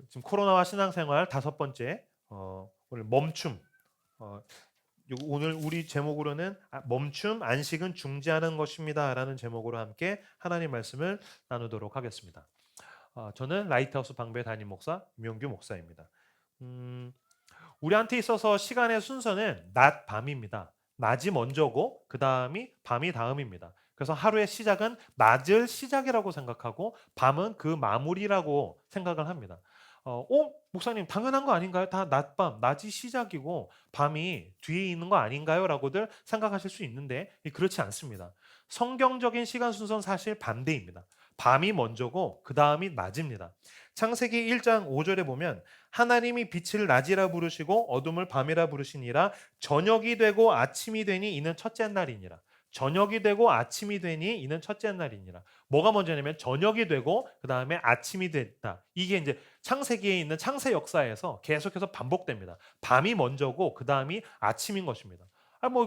지금 코로나와 신앙생활 다섯 번째 오늘 멈춤. 어, 오늘 우리 제목으로는 멈춤 안식은 중지하는 것입니다라는 제목으로 함께 하나님 말씀을 나누도록 하겠습니다. 저는 라이트하우스 방배 담임 목사 임용규 목사입니다. 우리한테 있어서 시간의 순서는 낮 밤입니다. 낮이 먼저고 그 다음이 밤이 다음입니다. 그래서 하루의 시작은 낮을 시작이라고 생각하고 밤은 그 마무리라고 생각을 합니다. 목사님 당연한 거 아닌가요? 다 낮밤, 낮이 시작이고 밤이 뒤에 있는 거 아닌가요? 라고들 생각하실 수 있는데 그렇지 않습니다. 성경적인 시간 순서는 사실 반대입니다. 밤이 먼저고 그 다음이 낮입니다. 창세기 1장 5절에 보면 하나님이 빛을 낮이라 부르시고 어둠을 밤이라 부르시니라. 저녁이 되고 아침이 되니 이는 첫째 날이니라. 저녁이 되고 아침이 되니 이는 첫째 날이니라. 뭐가 먼저냐면 저녁이 되고 그 다음에 아침이 됐다. 이게 이제 창세기에 있는 창세 역사에서 계속해서 반복됩니다. 밤이 먼저고 그 다음이 아침인 것입니다.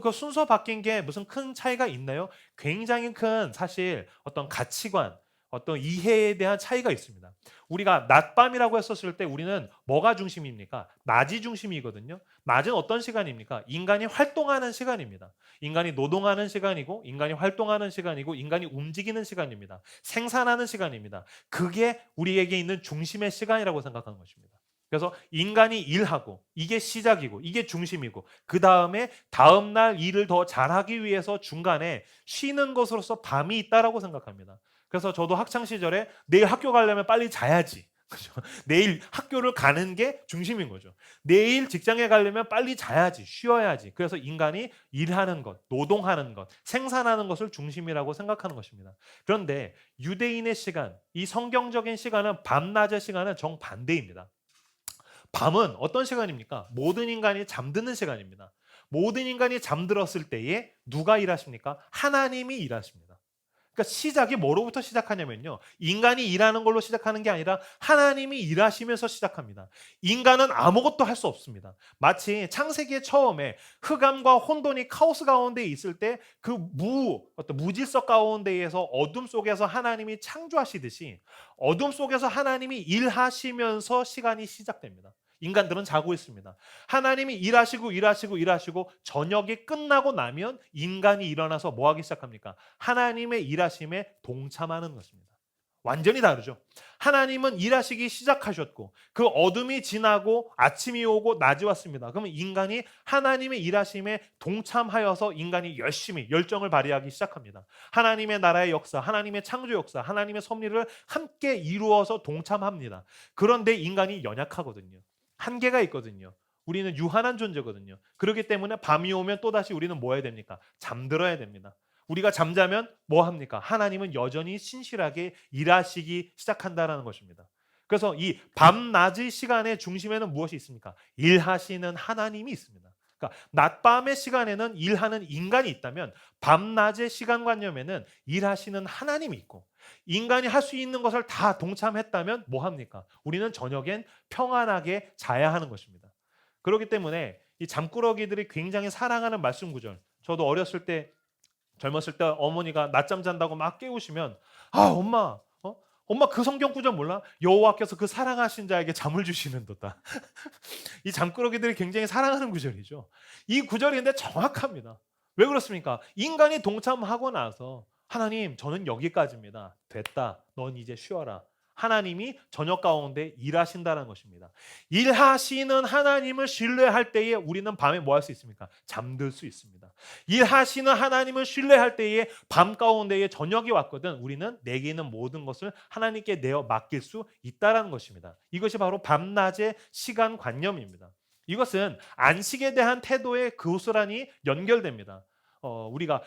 그 순서 바뀐 게 무슨 큰 차이가 있나요? 굉장히 큰 사실 어떤 가치관, 어떤 이해에 대한 차이가 있습니다. 우리가 낮밤이라고 했었을 때 우리는 뭐가 중심입니까? 낮이 중심이거든요. 낮은 어떤 시간입니까? 인간이 활동하는 시간입니다. 인간이 노동하는 시간이고 인간이 활동하는 시간이고 인간이 움직이는 시간입니다. 생산하는 시간입니다. 그게 우리에게 있는 중심의 시간이라고 생각하는 것입니다. 그래서 인간이 일하고 이게 시작이고 이게 중심이고 그 다음에 다음날 일을 더 잘하기 위해서 중간에 쉬는 것으로서 밤이 있다라고 생각합니다. 그래서 저도 학창 시절에 내일 학교 가려면 빨리 자야지. 그죠? 내일 학교를 가는 게 중심인 거죠. 내일 직장에 가려면 빨리 자야지, 쉬어야지. 그래서 인간이 일하는 것, 노동하는 것, 생산하는 것을 중심이라고 생각하는 것입니다. 그런데 유대인의 시간, 이 성경적인 시간은 밤낮의 시간은 정반대입니다. 밤은 어떤 시간입니까? 모든 인간이 잠드는 시간입니다. 모든 인간이 잠들었을 때에 누가 일하십니까? 하나님이 일하십니다. 그러니까 시작이 뭐로부터 시작하냐면요. 인간이 일하는 걸로 시작하는 게 아니라 하나님이 일하시면서 시작합니다. 인간은 아무것도 할 수 없습니다. 마치 창세기의 처음에 흑암과 혼돈이 카오스 가운데 있을 때 그 어떤 무질서 가운데에서 어둠 속에서 하나님이 창조하시듯이 어둠 속에서 하나님이 일하시면서 시간이 시작됩니다. 인간들은 자고 있습니다. 하나님이 일하시고 저녁이 끝나고 나면 인간이 일어나서 뭐 하기 시작합니까? 하나님의 일하심에 동참하는 것입니다. 완전히 다르죠. 하나님은 일하시기 시작하셨고 그 어둠이 지나고 아침이 오고 낮이 왔습니다. 그러면 인간이 하나님의 일하심에 동참하여서 인간이 열심히 열정을 발휘하기 시작합니다. 하나님의 나라의 역사, 하나님의 창조 역사, 하나님의 섭리를 함께 이루어서 동참합니다. 그런데 인간이 연약하거든요. 한계가 있거든요. 우리는 유한한 존재거든요. 그렇기 때문에 밤이 오면 또다시 우리는 뭐 해야 됩니까? 잠들어야 됩니다. 우리가 잠자면 뭐 합니까? 하나님은 여전히 신실하게 일하시기 시작한다라는 것입니다. 그래서 이 밤낮의 시간의 중심에는 무엇이 있습니까? 일하시는 하나님이 있습니다. 그러니까 낮밤의 시간에는 일하는 인간이 있다면 밤낮의 시간관념에는 일하시는 하나님이 있고 인간이 할 수 있는 것을 다 동참했다면 뭐 합니까? 우리는 저녁엔 평안하게 자야 하는 것입니다. 그렇기 때문에 이 잠꾸러기들이 굉장히 사랑하는 말씀 구절. 저도 어렸을 때 젊었을 때 어머니가 낮잠 잔다고 막 깨우시면 엄마 엄마 그 성경 구절 몰라? 여호와께서 그 사랑하신 자에게 잠을 주시는도다. 이 잠꾸러기들이 굉장히 사랑하는 구절이죠. 이 구절이 근데 정확합니다. 왜 그렇습니까? 인간이 동참하고 나서 하나님 저는 여기까지입니다. 됐다. 넌 이제 쉬어라. 하나님이 저녁 가운데 일하신다는 것입니다. 일하시는 하나님을 신뢰할 때에 우리는 밤에 뭐 할 수 있습니까? 잠들 수 있습니다. 일하시는 하나님을 신뢰할 때에 밤 가운데에 저녁이 왔거든 우리는 내게 있는 모든 것을 하나님께 내어 맡길 수 있다는 것입니다. 이것이 바로 밤낮의 시간관념입니다. 이것은 안식에 대한 태도에 고스란히 연결됩니다. 우리가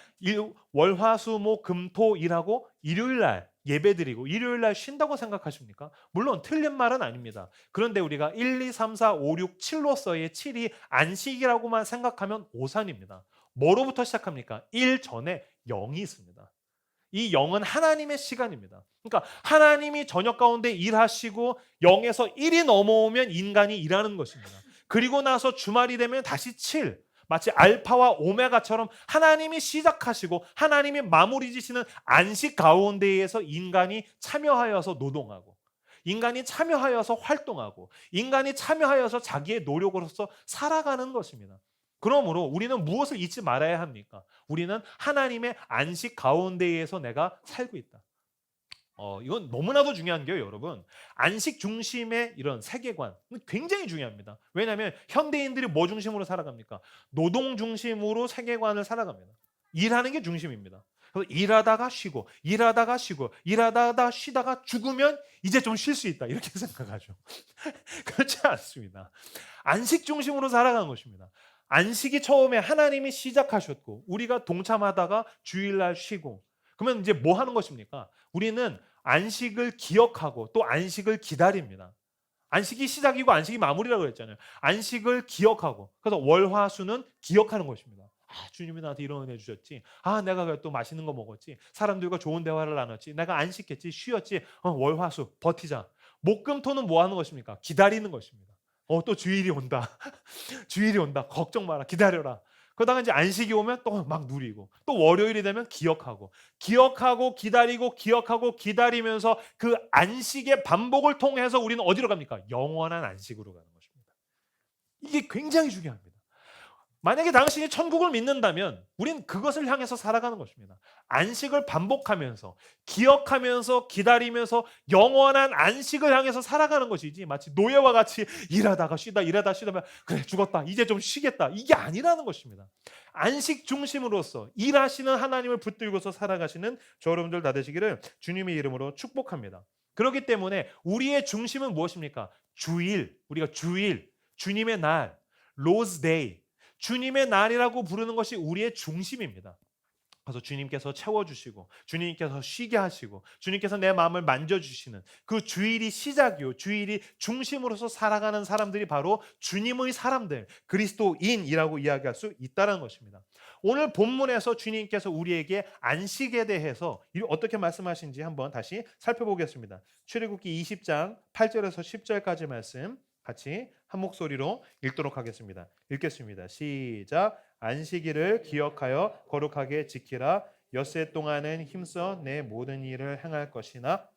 월화수목금토일하고 일요일날 예배드리고 일요일날 쉰다고 생각하십니까? 물론 틀린 말은 아닙니다. 그런데 우리가 1, 2, 3, 4, 5, 6, 7로서의 7이 안식이라고만 생각하면 오산입니다. 뭐로부터 시작합니까? 1 전에 0이 있습니다. 이 0은 하나님의 시간입니다. 그러니까 하나님이 저녁 가운데 일하시고 0에서 1이 넘어오면 인간이 일하는 것입니다. 그리고 나서 주말이 되면 다시 7. 마치 알파와 오메가처럼 하나님이 시작하시고 하나님이 마무리 지시는 안식 가운데에서 인간이 참여하여서 노동하고 인간이 참여하여서 활동하고 인간이 참여하여서 자기의 노력으로서 살아가는 것입니다. 그러므로 우리는 무엇을 잊지 말아야 합니까? 우리는 하나님의 안식 가운데에서 내가 살고 있다. 이건 너무나도 중요한 게요, 여러분. 안식 중심의 이런 세계관 굉장히 중요합니다. 왜냐하면 현대인들이 뭐 중심으로 살아갑니까? 노동 중심으로 세계관을 살아갑니다. 일하는 게 중심입니다. 그래서 일하다가 쉬고, 일하다가 쉬고, 일하다가 쉬다가 죽으면 이제 좀 쉴 수 있다 이렇게 생각하죠. 그렇지 않습니다. 안식 중심으로 살아가는 것입니다. 안식이 처음에 하나님이 시작하셨고 우리가 동참하다가 주일날 쉬고 그러면 이제 뭐 하는 것입니까? 우리는 안식을 기억하고 또 안식을 기다립니다. 안식이 시작이고 안식이 마무리라고 그랬잖아요. 안식을 기억하고 그래서 월화수는 기억하는 것입니다. 주님이 나한테 이런 은혜 주셨지. 내가 또 맛있는 거 먹었지. 사람들과 좋은 대화를 나눴지. 내가 안식했지. 쉬었지. 월화수 버티자. 목금토는 뭐 하는 것입니까? 기다리는 것입니다. 또 주일이 온다. 주일이 온다. 걱정 마라. 기다려라. 그러다가 이제 안식이 오면 또 막 누리고 또 월요일이 되면 기억하고 기다리고 기억하고 기다리면서 그 안식의 반복을 통해서 우리는 어디로 갑니까? 영원한 안식으로 가는 것입니다. 이게 굉장히 중요합니다. 만약에 당신이 천국을 믿는다면 우린 그것을 향해서 살아가는 것입니다. 안식을 반복하면서 기억하면서 기다리면서 영원한 안식을 향해서 살아가는 것이지 마치 노예와 같이 일하다가 쉬다 일하다 쉬다 그래 죽었다 이제 좀 쉬겠다 이게 아니라는 것입니다. 안식 중심으로서 일하시는 하나님을 붙들고서 살아가시는 저 여러분들 다 되시기를 주님의 이름으로 축복합니다. 그렇기 때문에 우리의 중심은 무엇입니까? 우리가 주일, 주님의 날, 로즈 데이 주님의 날이라고 부르는 것이 우리의 중심입니다. 그래서 주님께서 채워주시고 주님께서 쉬게 하시고 주님께서 내 마음을 만져주시는 그 주일이 시작이요 주일이 중심으로서 살아가는 사람들이 바로 주님의 사람들 그리스도인이라고 이야기할 수 있다는 것입니다. 오늘 본문에서 주님께서 우리에게 안식에 대해서 어떻게 말씀하신지 한번 다시 살펴보겠습니다. 출애굽기 20장 8절에서 10절까지 말씀 같이 한 목소리로 읽도록 하겠습니다. 읽겠습니다. 시작. 안식일을 기억하여 거룩하게 지키라. 엿새 동안은 힘써 내 모든 일을 행할 것이나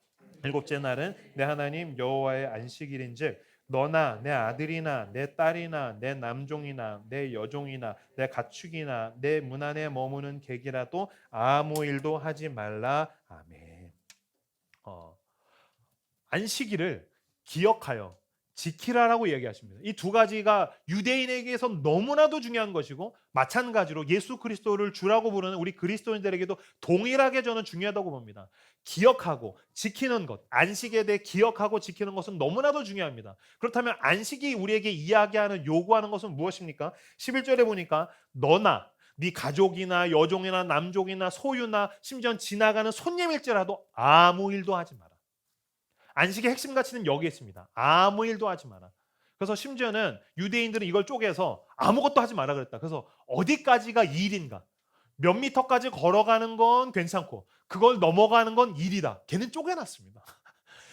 일곱째 날은 내 하나님 여호와의 안식일인즉 너나 내 아들이나 내 딸이나 내 남종이나 내 여종이나 내 가축이나 내 문 안에 머무는 객이라도 아무 일도 하지 말라. 아멘. 안식일을 기억하여 지키라라고 얘기하십니다. 이 두 가지가 유대인에게서 너무나도 중요한 것이고 마찬가지로 예수 그리스도를 주라고 부르는 우리 그리스도인들에게도 동일하게 저는 중요하다고 봅니다. 기억하고 지키는 것, 안식에 대해 기억하고 지키는 것은 너무나도 중요합니다. 그렇다면 안식이 우리에게 이야기하는 요구하는 것은 무엇입니까? 11절에 보니까 너나 네 가족이나 여종이나 남종이나 소유나 심지어 지나가는 손님일지라도 아무 일도 하지 마라. 안식의 핵심 가치는 여기에 있습니다. 아무 일도 하지 마라. 그래서 심지어는 유대인들은 이걸 쪼개서 아무것도 하지 마라 그랬다. 그래서 어디까지가 일인가? 몇 미터까지 걸어가는 건 괜찮고 그걸 넘어가는 건 일이다. 걔는 쪼개놨습니다.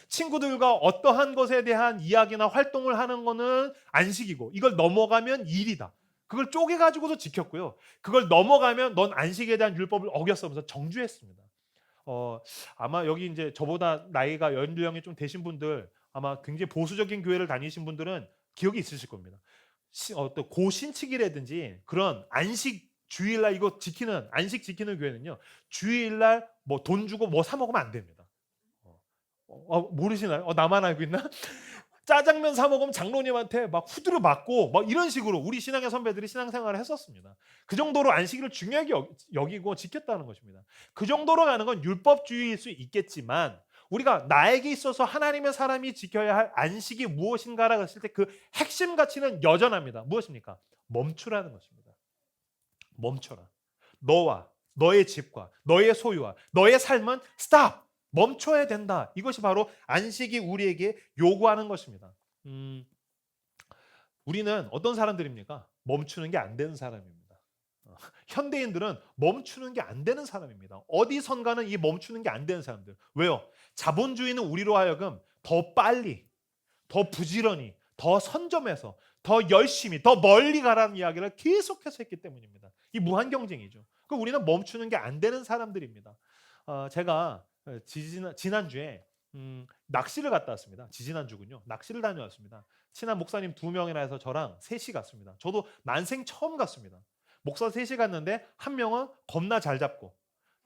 친구들과 어떠한 것에 대한 이야기나 활동을 하는 거는 안식이고 이걸 넘어가면 일이다. 그걸 쪼개가지고도 지켰고요. 그걸 넘어가면 넌 안식에 대한 율법을 어겼으면서 정죄했습니다. 아마 여기 이제 저보다 나이가 연령이 좀 되신 분들 아마 굉장히 보수적인 교회를 다니신 분들은 기억이 있으실 겁니다. 또 고신칙이라든지 그런 안식 주일날 이거 지키는 안식 지키는 교회는요 주일날 뭐 돈 주고 뭐 사 먹으면 안 됩니다. 모르시나요? 나만 알고 있나? 짜장면 사 먹으면 장로님한테 막 후드려 맞고 막 이런 식으로 우리 신앙의 선배들이 신앙생활을 했었습니다. 그 정도로 안식일을 중요하게 여기고 지켰다는 것입니다. 그 정도로 가는 건 율법주의일 수 있겠지만 우리가 나에게 있어서 하나님의 사람이 지켜야 할 안식이 무엇인가라고 했을 때 그 핵심 가치는 여전합니다. 무엇입니까? 멈추라는 것입니다. 멈춰라. 너와 너의 집과 너의 소유와 너의 삶은 스탑! 멈춰야 된다. 이것이 바로 안식이 우리에게 요구하는 것입니다. 우리는 어떤 사람들입니까? 멈추는 게 안 되는 사람입니다. 현대인들은 멈추는 게 안 되는 사람입니다. 어디선가는 이 멈추는 게 안 되는 사람들. 왜요? 자본주의는 우리로 하여금 더 빨리, 더 부지런히, 더 선점해서, 더 열심히, 더 멀리 가라는 이야기를 계속해서 했기 때문입니다. 이 무한 경쟁이죠. 그럼 우리는 멈추는 게 안 되는 사람들입니다. 제가 지난주에 낚시를 갔다 왔습니다. 지지난주군요. 낚시를 다녀왔습니다. 친한 목사님 2명이나 해서 저랑 셋이 갔습니다. 저도 난생 처음 갔습니다. 목사 셋이 갔는데 한 명은 겁나 잘 잡고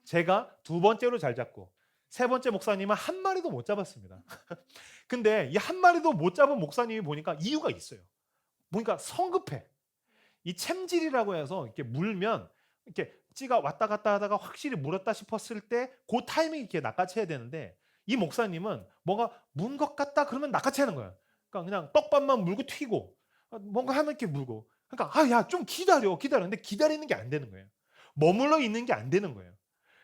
제가 두 번째로 잘 잡고 세 번째 목사님은 한 마리도 못 잡았습니다. 근데 이 한 마리도 못 잡은 목사님이 보니까 이유가 있어요. 보니까 성급해. 이 챔질이라고 해서 이렇게 물면 이렇게 찌가 왔다 갔다 하다가 확실히 물었다 싶었을 때 그 타이밍 이렇게 낚아채야 되는데 이 목사님은 뭔가 문 것 같다 그러면 낚아채는 거예요. 그러니까 그냥 떡밥만 물고 튀고 뭔가 하면 이렇게 물고 그러니까 야 좀 기다려 근데 기다리는 게 안 되는 거예요. 머물러 있는 게 안 되는 거예요.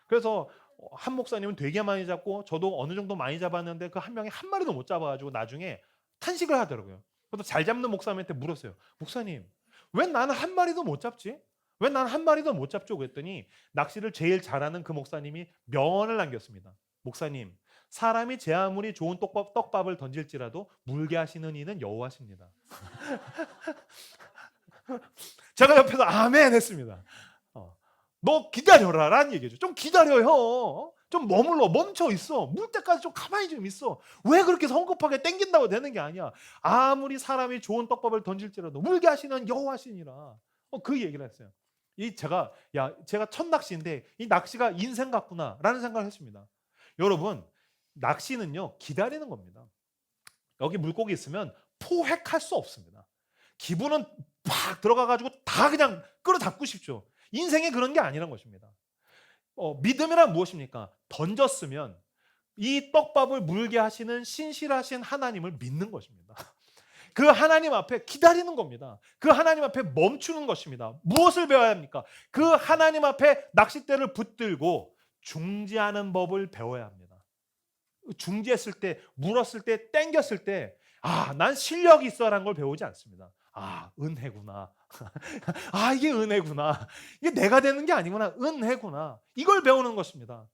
그래서 한 목사님은 되게 많이 잡고 저도 어느 정도 많이 잡았는데 그 한 명이 한 마리도 못 잡아가지고 나중에 탄식을 하더라고요. 그래서 잘 잡는 목사님한테 물었어요. 목사님, 왜 나는 한 마리도 못 잡지? 왜 나는 한 마리도 못 잡죠? 그랬더니 낚시를 제일 잘하는 그 목사님이 명언을 남겼습니다. 목사님, 사람이 제 아무리 좋은 떡밥을 던질지라도 물게 하시는 이는 여호와십니다. 제가 옆에서 아멘 했습니다. 너 기다려라 라는 얘기죠. 좀 기다려요. 좀 멈춰 있어. 물 때까지 좀 가만히 좀 있어. 왜 그렇게 성급하게 땡긴다고 되는 게 아니야. 아무리 사람이 좋은 떡밥을 던질지라도 물게 하시는 여호와시니라. 그 얘기를 했어요. 제가 첫 낚시인데 이 낚시가 인생 같구나라는 생각을 했습니다. 여러분, 낚시는요 기다리는 겁니다. 여기 물고기 있으면 포획할 수 없습니다. 기분은 팍 들어가가지고 다 그냥 끌어잡고 싶죠. 인생에 그런 게 아니란 것입니다. 믿음이란 무엇입니까? 던졌으면 이 떡밥을 물게 하시는 신실하신 하나님을 믿는 것입니다. 그 하나님 앞에 기다리는 겁니다. 그 하나님 앞에 멈추는 것입니다. 무엇을 배워야 합니까? 그 하나님 앞에 낚싯대를 붙들고 중지하는 법을 배워야 합니다. 중지했을 때, 물었을 때, 땡겼을 때, 난 실력이 있어라는 걸 배우지 않습니다. 은혜구나. 이게 은혜구나. 이게 내가 되는 게 아니구나. 은혜구나. 이걸 배우는 것입니다.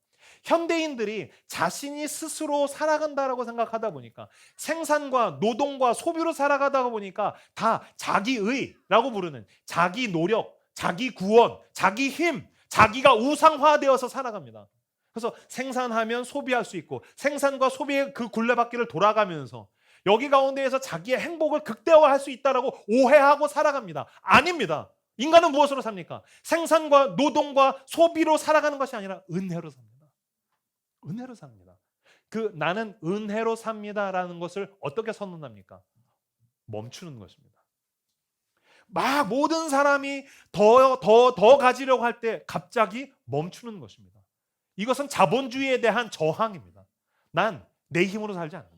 현대인들이 자신이 스스로 살아간다라고 생각하다 보니까 생산과 노동과 소비로 살아가다 보니까 다 자기의라고 부르는 자기 노력, 자기 구원, 자기 힘, 자기가 우상화되어서 살아갑니다. 그래서 생산하면 소비할 수 있고 생산과 소비의 그 굴레바퀴를 돌아가면서 여기 가운데에서 자기의 행복을 극대화할 수 있다라고 오해하고 살아갑니다. 아닙니다. 인간은 무엇으로 삽니까? 생산과 노동과 소비로 살아가는 것이 아니라 은혜로 삽니다. 은혜로 삽니다. 나는 은혜로 삽니다라는 것을 어떻게 선언합니까? 멈추는 것입니다. 막 모든 사람이 더 가지려고 할 때 갑자기 멈추는 것입니다. 이것은 자본주의에 대한 저항입니다. 난 내 힘으로 살지 않는다.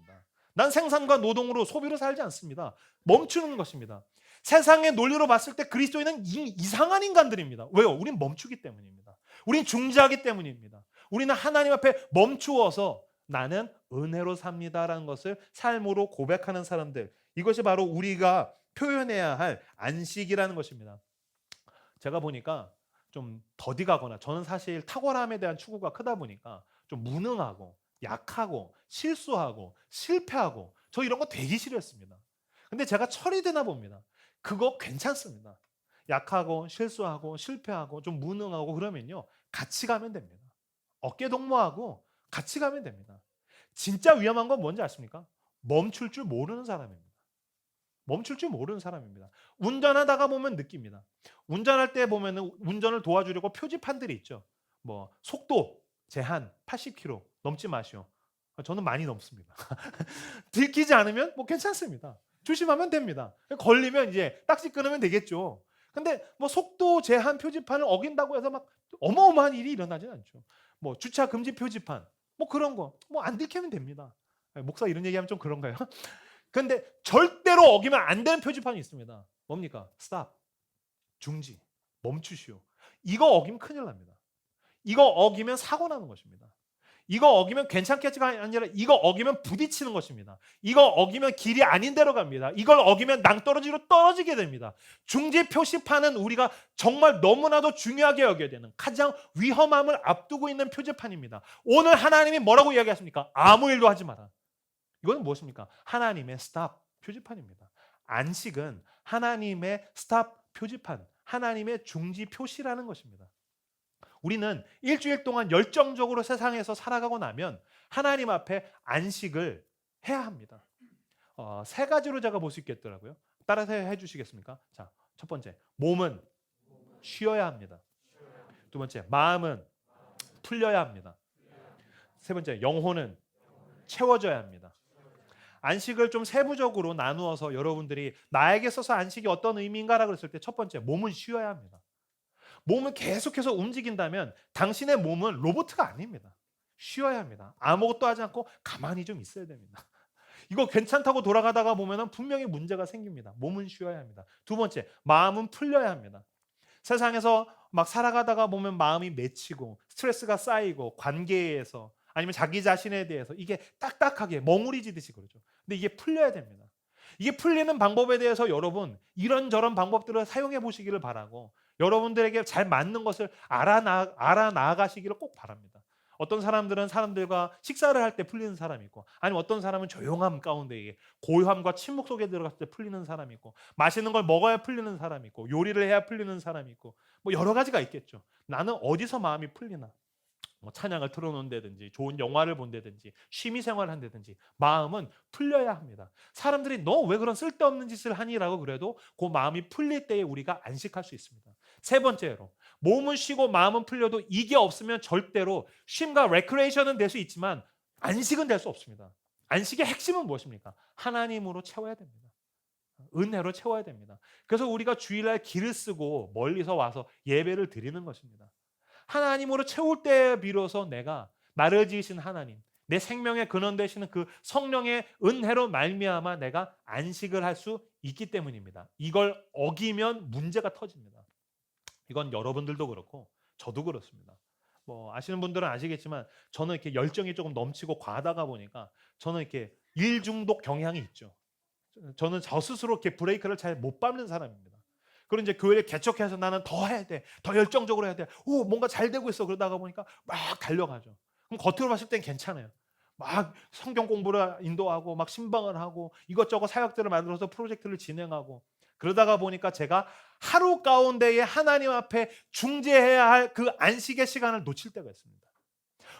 난 생산과 노동으로 소비로 살지 않습니다. 멈추는 것입니다. 세상의 논리로 봤을 때 그리스도인은 이상한 인간들입니다. 왜요? 우린 멈추기 때문입니다. 우린 중지하기 때문입니다. 우리는 하나님 앞에 멈추어서 나는 은혜로 삽니다라는 것을 삶으로 고백하는 사람들. 이것이 바로 우리가 표현해야 할 안식이라는 것입니다. 제가 보니까 좀 더디 가거나 저는 사실 탁월함에 대한 추구가 크다 보니까 좀 무능하고 약하고 실수하고 실패하고 저 이런 거 되게 싫어했습니다. 근데 제가 철이 드나 봅니다. 그거 괜찮습니다. 약하고 실수하고 실패하고 좀 무능하고 그러면요 같이 가면 됩니다. 어깨 동무하고 같이 가면 됩니다. 진짜 위험한 건 뭔지 아십니까? 멈출 줄 모르는 사람입니다. 멈출 줄 모르는 사람입니다. 운전하다가 보면 느낍니다. 운전할 때 보면은 운전을 도와주려고 표지판들이 있죠. 뭐 속도 제한 80km 넘지 마시오. 저는 많이 넘습니다. 들키지 않으면 뭐 괜찮습니다. 조심하면 됩니다. 걸리면 이제 딱지 끊으면 되겠죠. 근데 뭐 속도 제한 표지판을 어긴다고 해서 막 어마어마한 일이 일어나진 않죠. 뭐 주차 금지 표지판 뭐 그런 거 뭐 안 들키면 됩니다. 목사 이런 얘기하면 좀 그런가요? 근데 절대로 어기면 안 되는 표지판이 있습니다. 뭡니까? 스탑. 중지. 멈추시오. 이거 어기면 큰일 납니다. 이거 어기면 사고 나는 것입니다. 이거 어기면 괜찮겠지가 아니라 이거 어기면 부딪히는 것입니다. 이거 어기면 길이 아닌 데로 갑니다. 이걸 어기면 낭떠러지로 떨어지게 됩니다. 중지 표시판은 우리가 정말 너무나도 중요하게 여겨야 되는 가장 위험함을 앞두고 있는 표지판입니다. 오늘 하나님이 뭐라고 이야기하십니까? 아무 일도 하지 마라. 이건 무엇입니까? 하나님의 스탑 표지판입니다. 안식은 하나님의 스탑 표지판, 하나님의 중지 표시라는 것입니다. 우리는 일주일 동안 열정적으로 세상에서 살아가고 나면 하나님 앞에 안식을 해야 합니다. 세 가지로 제가 볼 수 있겠더라고요. 따라서 해주시겠습니까? 자, 첫 번째, 몸은 쉬어야 합니다. 두 번째, 마음은 풀려야 합니다. 세 번째, 영혼은 채워져야 합니다. 안식을 좀 세부적으로 나누어서 여러분들이 나에게 있어서 안식이 어떤 의미인가라고 했을 때 첫 번째, 몸은 쉬어야 합니다. 몸을 계속해서 움직인다면 당신의 몸은 로봇가 아닙니다. 쉬어야 합니다. 아무것도 하지 않고 가만히 좀 있어야 됩니다. 이거 괜찮다고 돌아가다가 보면 분명히 문제가 생깁니다. 몸은 쉬어야 합니다. 두 번째, 마음은 풀려야 합니다. 세상에서 막 살아가다가 보면 마음이 맺히고 스트레스가 쌓이고 관계에서 아니면 자기 자신에 대해서 이게 딱딱하게 멍우리지듯이 그러죠. 근데 이게 풀려야 됩니다. 이게 풀리는 방법에 대해서 여러분 이런저런 방법들을 사용해 보시기를 바라고 여러분들에게 잘 맞는 것을 알아나가시기를 꼭 바랍니다. 어떤 사람들은 사람들과 식사를 할 때 풀리는 사람이 있고 아니면 어떤 사람은 조용함 가운데 고요함과 침묵 속에 들어갔을 때 풀리는 사람이 있고 맛있는 걸 먹어야 풀리는 사람이 있고 요리를 해야 풀리는 사람이 있고 뭐 여러 가지가 있겠죠. 나는 어디서 마음이 풀리나? 뭐 찬양을 틀어놓는다든지 좋은 영화를 본다든지 취미생활을 한다든지 마음은 풀려야 합니다. 사람들이 너 왜 그런 쓸데없는 짓을 하니라고 그래도 그 마음이 풀릴 때에 우리가 안식할 수 있습니다. 세 번째로 몸은 쉬고 마음은 풀려도 이게 없으면 절대로 쉼과 레크레이션은 될 수 있지만 안식은 될 수 없습니다. 안식의 핵심은 무엇입니까? 하나님으로 채워야 됩니다. 은혜로 채워야 됩니다. 그래서 우리가 주일날 길을 쓰고 멀리서 와서 예배를 드리는 것입니다. 하나님으로 채울 때 비로소 내가 나를 지으신 하나님, 내 생명의 근원 되시는 그 성령의 은혜로 말미암아 내가 안식을 할 수 있기 때문입니다. 이걸 어기면 문제가 터집니다. 이건 여러분들도 그렇고 저도 그렇습니다. 뭐 아시는 분들은 아시겠지만 저는 이렇게 열정이 조금 넘치고 과하다가 보니까 저는 이렇게 일 중독 경향이 있죠. 저는 저 스스로 이렇게 브레이크를 잘 못 밟는 사람입니다. 그리고 이제 교회를 개척해서 나는 더 해야 돼, 더 열정적으로 해야 돼. 오, 뭔가 잘 되고 있어. 그러다가 보니까 막 달려가죠. 그럼 겉으로 봤을 땐 괜찮아요. 막 성경 공부를 인도하고 막 신방을 하고 이것저것 사역들을 만들어서 프로젝트를 진행하고 그러다가 보니까 제가 하루 가운데에 하나님 앞에 중재해야 할 그 안식의 시간을 놓칠 때가 있습니다.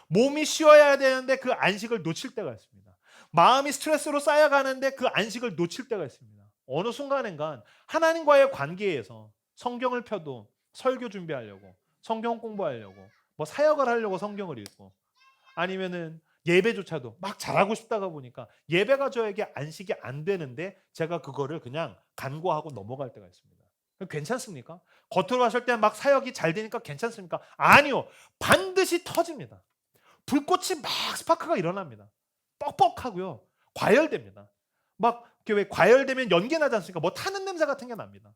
몸이 쉬어야 되는데 그 안식을 놓칠 때가 있습니다. 마음이 스트레스로 쌓여가는데 그 안식을 놓칠 때가 있습니다. 어느 순간인가 하나님과의 관계에서 성경을 펴도 설교 준비하려고 성경 공부하려고 뭐 사역을 하려고 성경을 읽고 아니면은 예배조차도 막 잘하고 싶다가 보니까 예배가 저에게 안식이 안 되는데 제가 그거를 그냥 간과하고 넘어갈 때가 있습니다. 괜찮습니까? 겉으로 봤을 때 막 사역이 잘 되니까 괜찮습니까? 아니요. 반드시 터집니다. 불꽃이 막 스파크가 일어납니다. 뻑뻑하고요. 과열됩니다. 막 왜 과열되면 연기 나지 않습니까? 뭐 타는 냄새 같은 게 납니다.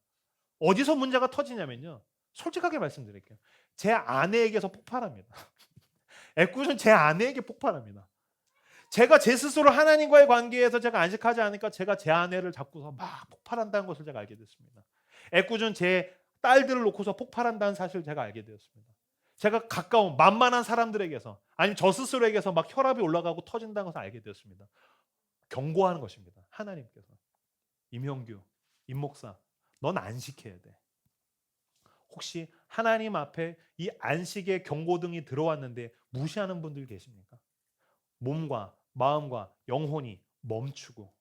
어디서 문제가 터지냐면요. 솔직하게 말씀드릴게요. 제 아내에게서 폭발합니다. 애꿎은 제 아내에게 폭발합니다. 제가 제 스스로 하나님과의 관계에서 제가 안식하지 않으니까 제가 제 아내를 잡고서 막 폭발한다는 것을 제가 알게 됐습니다. 애꿎은 제 딸들을 놓고서 폭발한다는 사실을 제가 알게 되었습니다. 제가 가까운 만만한 사람들에게서 아니면 저 스스로에게서 막 혈압이 올라가고 터진다는 것을 알게 되었습니다. 경고하는 것입니다. 하나님께서. 임형규, 임목사, 넌 안식해야 돼. 혹시 하나님 앞에 이 안식의 경고등이 들어왔는데 무시하는 분들 계십니까? 몸과 마음과 영혼이 멈추고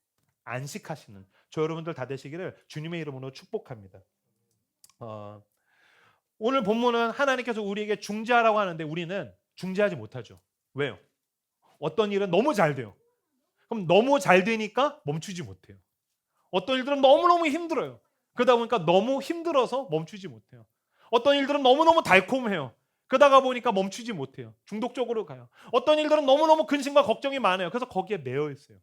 안식하시는 저 여러분들 다 되시기를 주님의 이름으로 축복합니다. 오늘 본문은 하나님께서 우리에게 중재하라고 하는데 우리는 중재하지 못하죠. 왜요? 어떤 일은 너무 잘 돼요. 그럼 너무 잘 되니까 멈추지 못해요. 어떤 일들은 너무너무 힘들어요. 그러다 보니까 너무 힘들어서 멈추지 못해요. 어떤 일들은 너무너무 달콤해요. 그러다가 보니까 멈추지 못해요. 중독적으로 가요. 어떤 일들은 너무너무 근심과 걱정이 많아요. 그래서 거기에 매여 있어요.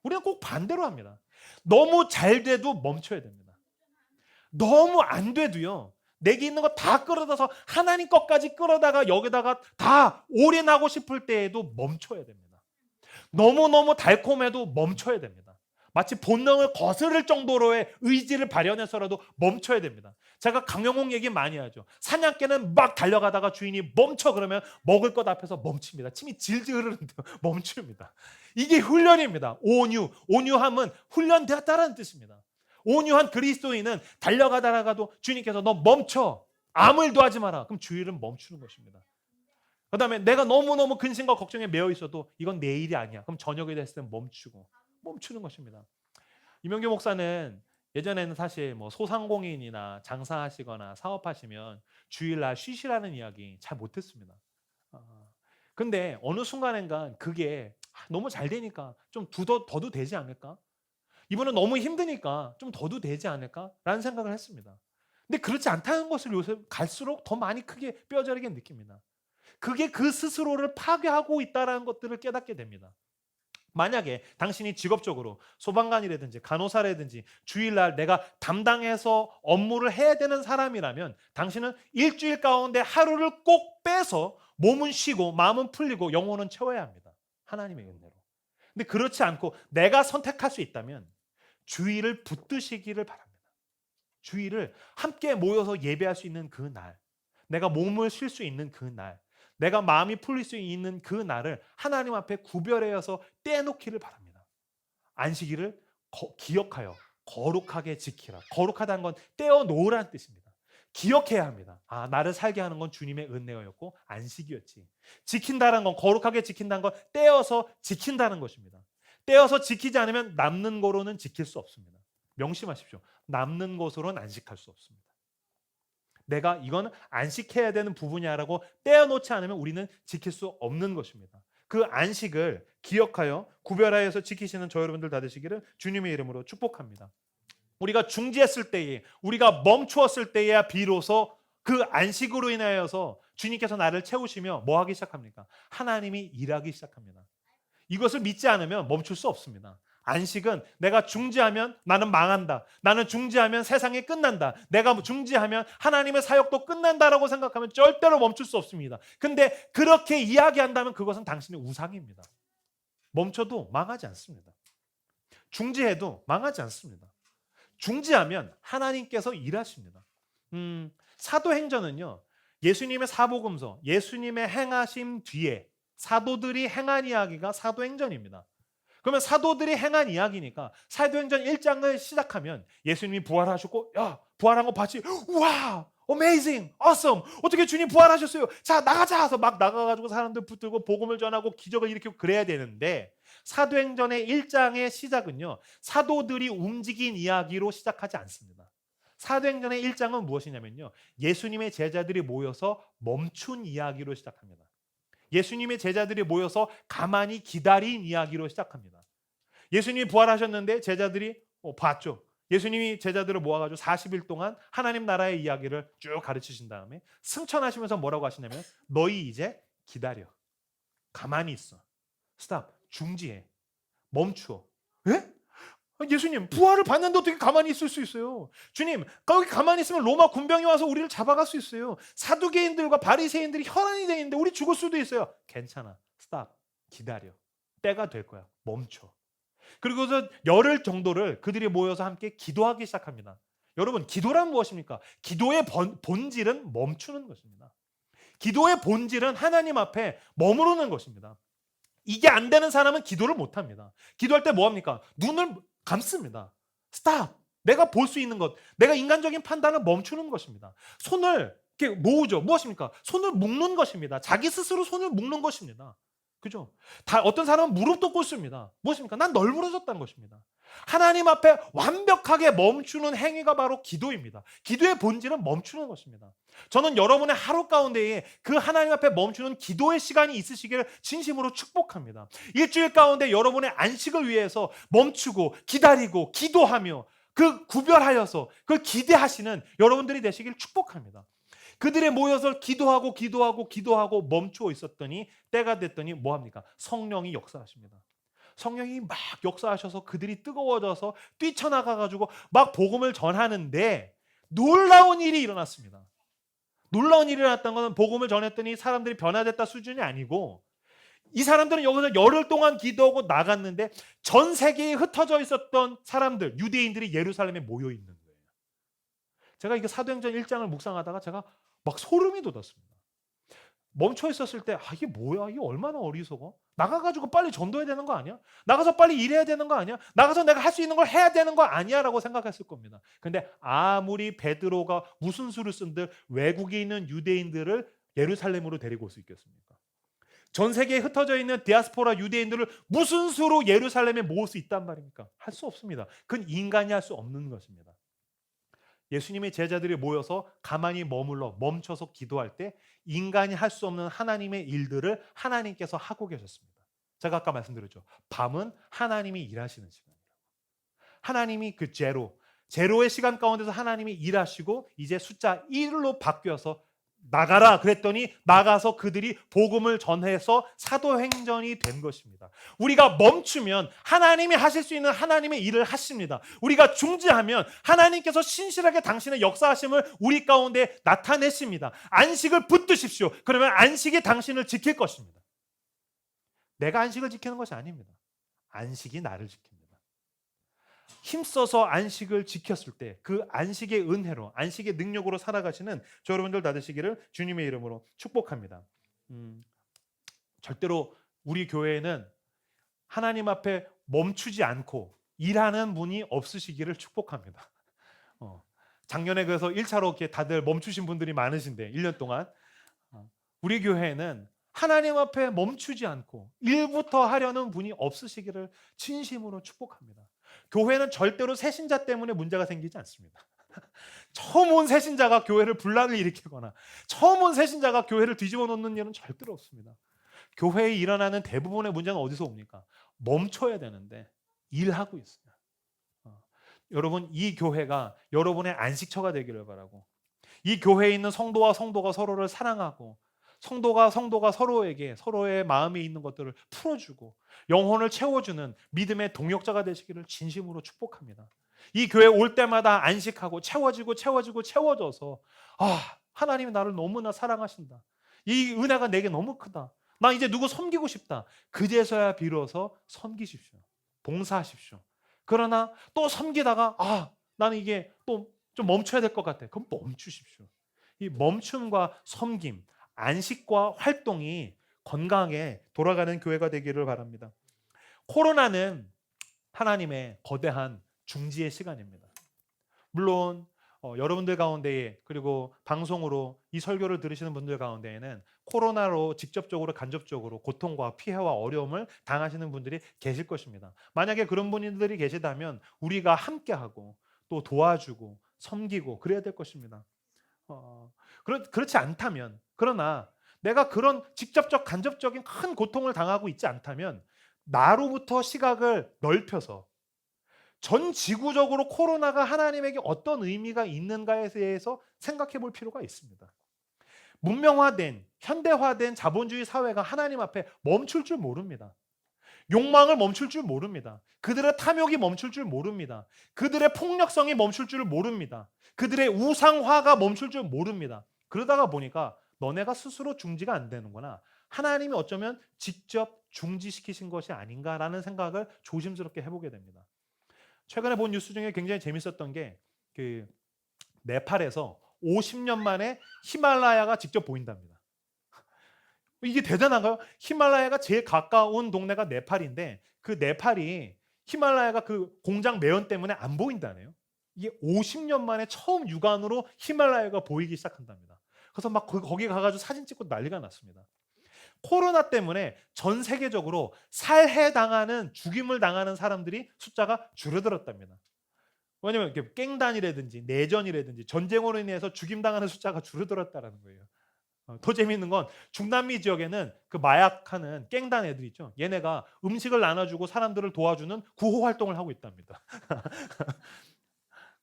우리는 꼭 반대로 합니다. 너무 잘 돼도 멈춰야 됩니다. 너무 안 돼도요. 내게 있는 거 다 끌어다서 하나님 것까지 끌어다가 여기다가 다 올인하고 싶을 때에도 멈춰야 됩니다. 너무너무 달콤해도 멈춰야 됩니다. 마치 본능을 거스를 정도로의 의지를 발현해서라도 멈춰야 됩니다. 제가 강영홍 얘기 많이 하죠. 사냥개는 막 달려가다가 주인이 멈춰 그러면 먹을 것 앞에서 멈춥니다. 침이 질질 흐르는데 멈춥니다. 이게 훈련입니다. 온유함은 훈련되었다라는 뜻입니다. 온유한 그리스도인은 달려가다가도 주님께서 너 멈춰. 아무 일도 하지 마라. 그럼 주일은 멈추는 것입니다. 그 다음에 내가 너무너무 근심과 걱정에 매여 있어도 이건 내 일이 아니야. 그럼 저녁이 됐을 때 멈추는 것입니다. 이명규 목사는 예전에는 사실 뭐 소상공인이나 장사하시거나 사업하시면 주일날 쉬시라는 이야기 잘 못했습니다. 근데 어느 순간인가 그게 너무 잘 되니까 좀 더도 되지 않을까? 이분은 너무 힘드니까 좀 더도 되지 않을까라는 생각을 했습니다. 근데 그렇지 않다는 것을 요새 갈수록 더 많이 크게 뼈저리게 느낍니다. 그게 그 스스로를 파괴하고 있다는 것들을 깨닫게 됩니다. 만약에 당신이 직업적으로 소방관이라든지 간호사라든지 주일날 내가 담당해서 업무를 해야 되는 사람이라면 당신은 일주일 가운데 하루를 꼭 빼서 몸은 쉬고 마음은 풀리고 영혼은 채워야 합니다. 하나님의 은혜로. 근데 그렇지 않고 내가 선택할 수 있다면 주일을 붙드시기를 바랍니다. 주일을 함께 모여서 예배할 수 있는 그 날, 내가 몸을 쉴 수 있는 그 날, 내가 마음이 풀릴 수 있는 그 날을 하나님 앞에 구별하여서 떼놓기를 바랍니다. 안식일을 기억하여 거룩하게 지키라. 거룩하다는 건 떼어놓으라는 뜻입니다. 기억해야 합니다. 나를 살게 하는 건 주님의 은혜였고 안식이었지. 지킨다는 건, 거룩하게 지킨다는 건 떼어서 지킨다는 것입니다. 떼어서 지키지 않으면 남는 거로는 지킬 수 없습니다. 명심하십시오. 남는 것으로는 안식할 수 없습니다. 내가 이건 안식해야 되는 부분이야라고 떼어놓지 않으면 우리는 지킬 수 없는 것입니다. 그 안식을 기억하여 구별하여서 지키시는 저 여러분들 다 되시기를 주님의 이름으로 축복합니다. 우리가 중지했을 때에, 우리가 멈추었을 때에야 비로소 그 안식으로 인하여서 주님께서 나를 채우시며 뭐 하기 시작합니까? 하나님이 일하기 시작합니다. 이것을 믿지 않으면 멈출 수 없습니다. 안식은 내가 중지하면 나는 망한다. 나는 중지하면 세상이 끝난다. 내가 중지하면 하나님의 사역도 끝난다라고 생각하면 절대로 멈출 수 없습니다. 근데 그렇게 이야기한다면 그것은 당신의 우상입니다. 멈춰도 망하지 않습니다. 중지해도 망하지 않습니다. 중지하면 하나님께서 일하십니다. 사도행전은요, 예수님의 사복음서, 예수님의 행하심 뒤에 사도들이 행한 이야기가 사도행전입니다. 그러면 사도들이 행한 이야기니까 사도행전 1장을 시작하면 예수님이 부활하셨고, 야, 부활한 거 봤지? 와, 어메이징, awesome. 어떻게 주님 부활하셨어요? 자, 나가자 해서 막 나가가지고 사람들 붙들고 복음을 전하고 기적을 일으키고 그래야 되는데 사도행전의 1장의 시작은요, 사도들이 움직인 이야기로 시작하지 않습니다. 사도행전의 1장은 무엇이냐면요, 예수님의 제자들이 모여서 멈춘 이야기로 시작합니다. 예수님의 제자들이 모여서 가만히 기다린 이야기로 시작합니다. 예수님이 부활하셨는데 제자들이 봤죠. 예수님이 제자들을 모아가지고 40일 동안 하나님 나라의 이야기를 쭉 가르치신 다음에 승천하시면서 뭐라고 하시냐면 너희 이제 기다려. 가만히 있어. 스탑. 중지해. 멈추어. 에? 예수님 부활을 봤는데 어떻게 가만히 있을 수 있어요? 주님 거기 가만히 있으면 로마 군병이 와서 우리를 잡아갈 수 있어요. 사두개인들과 바리새인들이 혈안이 돼 있는데 우리 죽을 수도 있어요. 괜찮아. 스탑. 기다려. 때가 될 거야. 멈춰. 그리고서 열흘 정도를 그들이 모여서 함께 기도하기 시작합니다. 여러분 기도란 무엇입니까? 기도의 본질은 멈추는 것입니다. 기도의 본질은 하나님 앞에 머무르는 것입니다. 이게 안 되는 사람은 기도를 못합니다. 기도할 때 뭐합니까? 눈을 감습니다. 스탑. 내가 볼 수 있는 것, 내가 인간적인 판단을 멈추는 것입니다. 손을 이렇게 모으죠. 무엇입니까? 손을 묶는 것입니다. 자기 스스로 손을 묶는 것입니다. 그죠? 어떤 사람은 무릎도 꿇습니다. 무엇입니까? 난 널브러졌다는 것입니다. 하나님 앞에 완벽하게 멈추는 행위가 바로 기도입니다. 기도의 본질은 멈추는 것입니다. 저는 여러분의 하루 가운데에 그 하나님 앞에 멈추는 기도의 시간이 있으시기를 진심으로 축복합니다. 일주일 가운데 여러분의 안식을 위해서 멈추고 기다리고 기도하며 그 구별하여서 그걸 기대하시는 여러분들이 되시길 축복합니다. 그들이 모여서 기도하고 멈추어 있었더니 때가 됐더니 뭐합니까? 성령이 역사하십니다. 성령이 막 역사하셔서 그들이 뜨거워져서 뛰쳐나가가지고 막 복음을 전하는데 놀라운 일이 일어났습니다. 놀라운 일이 일어났다는 것은 복음을 전했더니 사람들이 변화됐다 수준이 아니고 이 사람들은 여기서 열흘 동안 기도하고 나갔는데 전 세계에 흩어져 있었던 사람들, 유대인들이 예루살렘에 모여 있는 거예요. 제가 이게 사도행전 1장을 묵상하다가 제가 막 소름이 돋았습니다. 멈춰 있었을 때 이게 뭐야? 이게 얼마나 어리석어? 나가가지고 빨리 전도해야 되는 거 아니야? 나가서 빨리 일해야 되는 거 아니야? 나가서 내가 할 수 있는 걸 해야 되는 거 아니야? 라고 생각했을 겁니다. 근데 아무리 베드로가 무슨 수를 쓴들 외국에 있는 유대인들을 예루살렘으로 데리고 올 수 있겠습니까? 전 세계에 흩어져 있는 디아스포라 유대인들을 무슨 수로 예루살렘에 모을 수 있단 말입니까? 할 수 없습니다. 그건 인간이 할 수 없는 것입니다. 예수님의 제자들이 모여서 가만히 멈춰서 기도할 때 인간이 할 수 없는 하나님의 일들을 하나님께서 하고 계셨습니다. 제가 아까 말씀드렸죠. 밤은 하나님이 일하시는 시간이라고. 하나님이 그 제로의 시간 가운데서 하나님이 일하시고 이제 숫자 1로 바뀌어서 나가라 그랬더니 나가서 그들이 복음을 전해서 사도행전이 된 것입니다. 우리가 멈추면 하나님이 하실 수 있는 하나님의 일을 하십니다. 우리가 중지하면 하나님께서 신실하게 당신의 역사하심을 우리 가운데 나타내십니다. 안식을 붙드십시오. 그러면 안식이 당신을 지킬 것입니다. 내가 안식을 지키는 것이 아닙니다. 안식이 나를 지킵니다. 힘써서 안식을 지켰을 때 그 안식의 은혜로 안식의 능력으로 살아가시는 저 여러분들 다 되시기를 주님의 이름으로 축복합니다. 절대로 우리 교회에는 하나님 앞에 멈추지 않고 일하는 분이 없으시기를 축복합니다. 작년에 그래서 1차로 이렇게 다들 멈추신 분들이 많으신데 1년 동안 우리 교회에는 하나님 앞에 멈추지 않고 일부터 하려는 분이 없으시기를 진심으로 축복합니다. 교회는 절대로 새신자 때문에 문제가 생기지 않습니다. 처음 온 새신자가 교회를 분란을 일으키거나 처음 온 새신자가 교회를 뒤집어 놓는 일은 절대로 없습니다. 교회에 일어나는 대부분의 문제는 어디서 옵니까? 멈춰야 되는데 일하고 있어요. 여러분 이 교회가 여러분의 안식처가 되기를 바라고 이 교회에 있는 성도와 성도가 서로를 사랑하고 성도가 서로에게 서로의 마음에 있는 것들을 풀어주고 영혼을 채워주는 믿음의 동역자가 되시기를 진심으로 축복합니다. 이 교회 올 때마다 안식하고 채워져서 하나님이 나를 너무나 사랑하신다. 이 은혜가 내게 너무 크다. 나 이제 누구 섬기고 싶다. 그제서야 비로소 섬기십시오. 봉사하십시오. 그러나 또 섬기다가 나는 이게 또 좀 멈춰야 될 것 같아. 그럼 멈추십시오. 이 멈춤과 섬김 안식과 활동이 건강하게 돌아가는 교회가 되기를 바랍니다. 코로나는 하나님의 거대한 중지의 시간입니다. 물론 여러분들 가운데에 그리고 방송으로 이 설교를 들으시는 분들 가운데에는 코로나로 직접적으로 간접적으로 고통과 피해와 어려움을 당하시는 분들이 계실 것입니다. 만약에 그런 분들이 계시다면 우리가 함께하고 또 도와주고 섬기고 그래야 될 것입니다. 그렇지 않다면 그러나 내가 그런 직접적 간접적인 큰 고통을 당하고 있지 않다면 나로부터 시각을 넓혀서 전 지구적으로 코로나가 하나님에게 어떤 의미가 있는가에 대해서 생각해 볼 필요가 있습니다. 문명화된 현대화된 자본주의 사회가 하나님 앞에 멈출 줄 모릅니다. 욕망을 멈출 줄 모릅니다. 그들의 탐욕이 멈출 줄 모릅니다. 그들의 폭력성이 멈출 줄 모릅니다. 그들의 우상화가 멈출 줄 모릅니다. 그러다가 보니까 너네가 스스로 중지가 안 되는구나. 하나님이 어쩌면 직접 중지시키신 것이 아닌가라는 생각을 조심스럽게 해보게 됩니다. 최근에 본 뉴스 중에 굉장히 재밌었던 게 그 네팔에서 50년 만에 히말라야가 직접 보인답니다. 이게 대단한가요? 히말라야가 제일 가까운 동네가 네팔인데 그 네팔이 히말라야가 그 공장 매연 때문에 안 보인다네요. 이게 50년 만에 처음 육안으로 히말라야가 보이기 시작한답니다. 그래서 막 거기 가가지고 사진 찍고 난리가 났습니다. 코로나 때문에 전 세계적으로 살해당하는 죽임을 당하는 사람들이 숫자가 줄어들었답니다. 왜냐하면 깽단이라든지 내전이라든지 전쟁으로 인해서 죽임당하는 숫자가 줄어들었다는 거예요. 더 재미있는 건 중남미 지역에는 그 마약하는 깽단 애들 있죠. 얘네가 음식을 나눠주고 사람들을 도와주는 구호 활동을 하고 있답니다.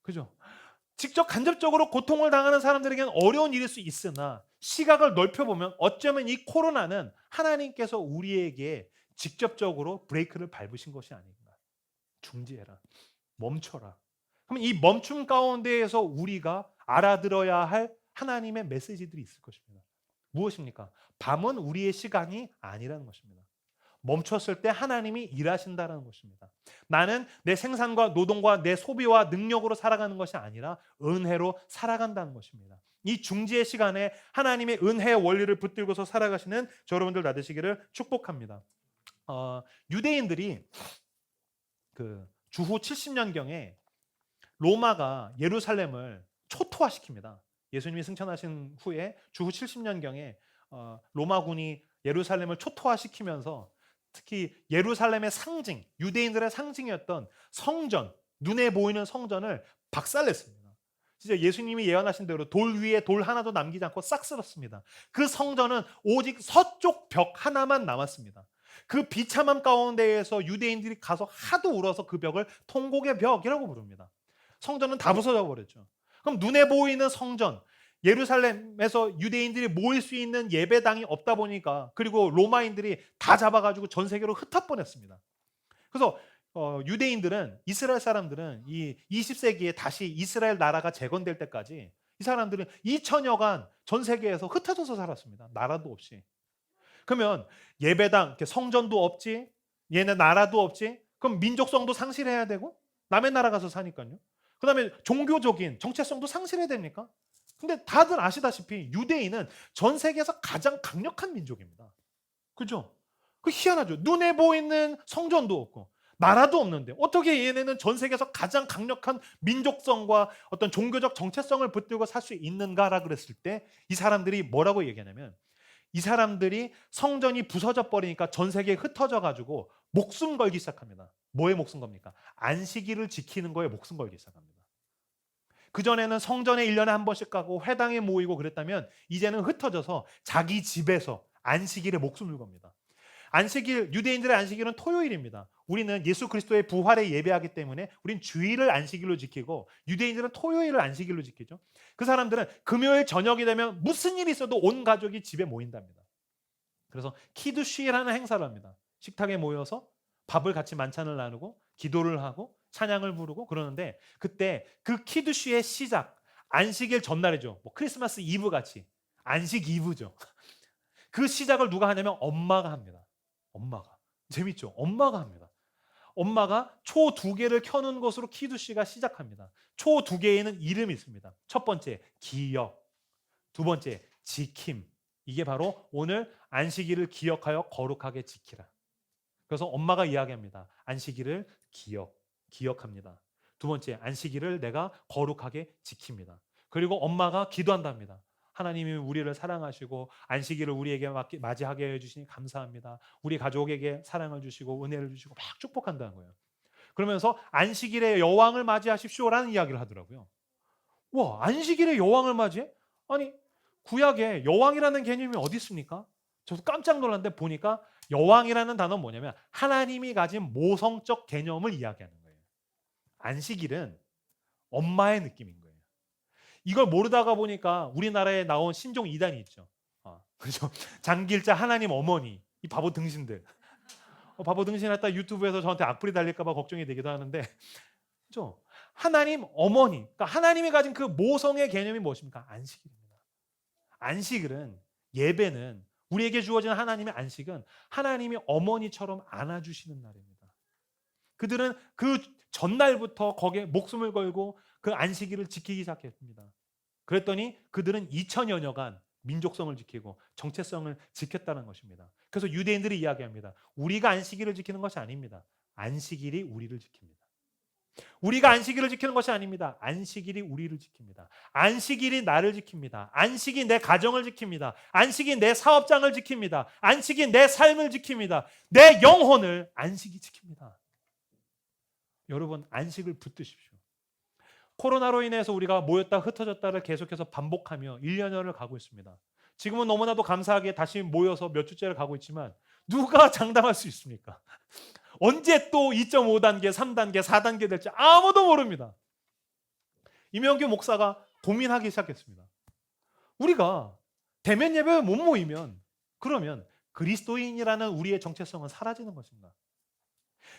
그죠? 직접 간접적으로 고통을 당하는 사람들에게는 어려운 일일 수 있으나 시각을 넓혀보면 어쩌면 이 코로나는 하나님께서 우리에게 직접적으로 브레이크를 밟으신 것이 아닌가. 중지해라. 멈춰라. 그럼 이 멈춤 가운데에서 우리가 알아들어야 할 하나님의 메시지들이 있을 것입니다. 무엇입니까? 밤은 우리의 시간이 아니라는 것입니다. 멈췄을 때 하나님이 일하신다는 것입니다. 나는 내 생산과 노동과 내 소비와 능력으로 살아가는 것이 아니라 은혜로 살아간다는 것입니다. 이 중지의 시간에 하나님의 은혜의 원리를 붙들고서 살아가시는 저 여러분들 다 되시기를 축복합니다. 유대인들이 그 주후 70년경에 로마가 예루살렘을 초토화시킵니다. 예수님이 승천하신 후에 주후 70년경에 로마군이 예루살렘을 초토화시키면서 특히 예루살렘의 상징, 유대인들의 상징이었던 성전, 눈에 보이는 성전을 박살냈습니다. 진짜 예수님이 예언하신 대로 돌 위에 돌 하나도 남기지 않고 싹 쓸었습니다. 그 성전은 오직 서쪽 벽 하나만 남았습니다. 그 비참함 가운데에서 유대인들이 가서 하도 울어서 그 벽을 통곡의 벽이라고 부릅니다. 성전은 다 부서져 버렸죠. 그럼 눈에 보이는 성전, 예루살렘에서 유대인들이 모일 수 있는 예배당이 없다 보니까, 그리고 로마인들이 다 잡아가지고 전 세계로 흩어버렸습니다. 그래서 유대인들은, 이스라엘 사람들은 이 20세기에 다시 이스라엘 나라가 재건될 때까지 이 사람들은 2000여간 전 세계에서 흩어져서 살았습니다. 나라도 없이. 그러면 예배당, 성전도 없지, 얘네 나라도 없지, 그럼 민족성도 상실해야 되고, 남의 나라 가서 사니까요. 그 다음에 종교적인 정체성도 상실해야 됩니까? 근데 다들 아시다시피 유대인은 전 세계에서 가장 강력한 민족입니다. 그죠? 그 희한하죠. 눈에 보이는 성전도 없고 나라도 없는데 어떻게 얘네는 전 세계에서 가장 강력한 민족성과 어떤 종교적 정체성을 붙들고 살 수 있는가라 그랬을 때 이 사람들이 뭐라고 얘기하냐면, 이 사람들이 성전이 부서져 버리니까 전 세계에 흩어져 가지고 목숨 걸기 시작합니다. 뭐에 목숨 겁니까? 안식일을 지키는 거에 목숨 걸기 시작합니다. 그전에는 성전에 1년에 한 번씩 가고 회당에 모이고 그랬다면 이제는 흩어져서 자기 집에서 안식일에 목숨을 겁니다. 안식일, 유대인들의 안식일은 토요일입니다. 우리는 예수 그리스도의 부활에 예배하기 때문에 우린 주일을 안식일로 지키고 유대인들은 토요일을 안식일로 지키죠. 그 사람들은 금요일 저녁이 되면 무슨 일이 있어도 온 가족이 집에 모인답니다. 그래서 키두시라는 행사를 합니다. 식탁에 모여서 밥을 같이 만찬을 나누고 기도를 하고 찬양을 부르고 그러는데, 그때 그 키두시의 시작, 안식일 전날이죠. 뭐 크리스마스 이브 같이 안식 이브죠. 그 시작을 누가 하냐면 엄마가 합니다. 엄마가. 재밌죠? 엄마가 합니다. 엄마가 초 2개를 켜는 것으로 키두시가 시작합니다. 초 2개에는 이름이 있습니다. 첫 번째 기억, 두 번째 지킴. 이게 바로 오늘 안식일을 기억하여 거룩하게 지키라. 그래서 엄마가 이야기합니다. 안식일을 기억합니다. 두 번째, 안식일을 내가 거룩하게 지킵니다. 그리고 엄마가 기도한답니다. 하나님이 우리를 사랑하시고 안식일을 우리에게 맞이하게 해주시니 감사합니다. 우리 가족에게 사랑을 주시고 은혜를 주시고 막 축복한다는 거예요. 그러면서 안식일에 여왕을 맞이하십시오라는 이야기를 하더라고요. 와, 안식일에 여왕을 맞이해? 아니, 구약에 여왕이라는 개념이 어디 있습니까? 저도 깜짝 놀랐는데 보니까 여왕이라는 단어는 뭐냐면 하나님이 가진 모성적 개념을 이야기하는 거예요. 안식일은 엄마의 느낌인 거예요. 이걸 모르다가 보니까 우리나라에 나온 신종 이단이 있죠. 그렇죠. 장길자 하나님 어머니, 이 바보 등신들. 바보 등신했다 유튜브에서 저한테 악플이 달릴까봐 걱정이 되기도 하는데, 그렇죠. 하나님 어머니, 그러니까 하나님이 가진 그 모성의 개념이 무엇입니까? 안식일입니다. 안식일은, 예배는, 우리에게 주어진 하나님의 안식은 하나님이 어머니처럼 안아주시는 날입니다. 그들은 그 전날부터 거기에 목숨을 걸고 그 안식일을 지키기 시작했습니다. 그랬더니 그들은 2000여년간 민족성을 지키고 정체성을 지켰다는 것입니다. 그래서 유대인들이 이야기합니다. 우리가 안식일을 지키는 것이 아닙니다. 안식일이 우리를 지킵니다. 우리가 안식일을 지키는 것이 아닙니다. 안식일이 우리를 지킵니다. 안식일이 나를 지킵니다. 안식이 내 가정을 지킵니다. 안식이 내 사업장을 지킵니다. 안식이 내 삶을 지킵니다. 내 영혼을 안식이 지킵니다. 여러분, 안식을 붙드십시오. 코로나로 인해서 우리가 모였다 흩어졌다를 계속해서 반복하며 1년여를 가고 있습니다. 지금은 너무나도 감사하게 다시 모여서 몇 주째를 가고 있지만 누가 장담할 수 있습니까? 언제 또 2.5단계, 3단계, 4단계 될지 아무도 모릅니다. 임영규 목사가 고민하기 시작했습니다. 우리가 대면 예배에 못 모이면 그러면 그리스도인이라는 우리의 정체성은 사라지는 것인가?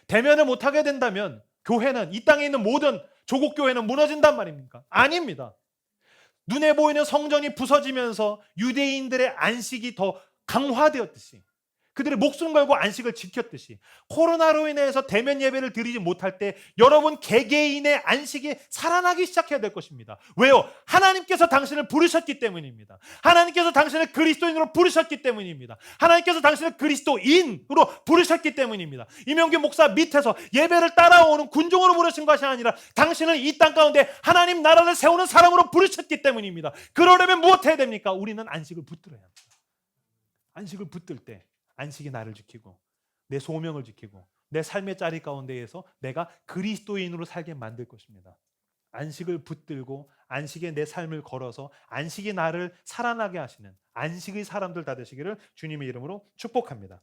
대면을 못하게 된다면 교회는, 이 땅에 있는 모든 조국 교회는 무너진단 말입니까? 아닙니다. 눈에 보이는 성전이 부서지면서 유대인들의 안식이 더 강화되었듯이 그들의 목숨 걸고 안식을 지켰듯이 코로나로 인해서 대면 예배를 드리지 못할 때 여러분 개개인의 안식이 살아나기 시작해야 될 것입니다. 왜요? 하나님께서 당신을 부르셨기 때문입니다. 하나님께서 당신을 그리스도인으로 부르셨기 때문입니다. 하나님께서 당신을 그리스도인으로 부르셨기 때문입니다. 이명규 목사 밑에서 예배를 따라오는 군종으로 부르신 것이 아니라 당신을 이 땅 가운데 하나님 나라를 세우는 사람으로 부르셨기 때문입니다. 그러려면 무엇 해야 됩니까? 우리는 안식을 붙들어야 합니다. 안식을 붙들 때 안식이 나를 지키고 내 소명을 지키고 내 삶의 자리 가운데에서 내가 그리스도인으로 살게 만들 것입니다. 안식을 붙들고 안식에 내 삶을 걸어서 안식이 나를 살아나게 하시는 안식의 사람들 다 되시기를 주님의 이름으로 축복합니다.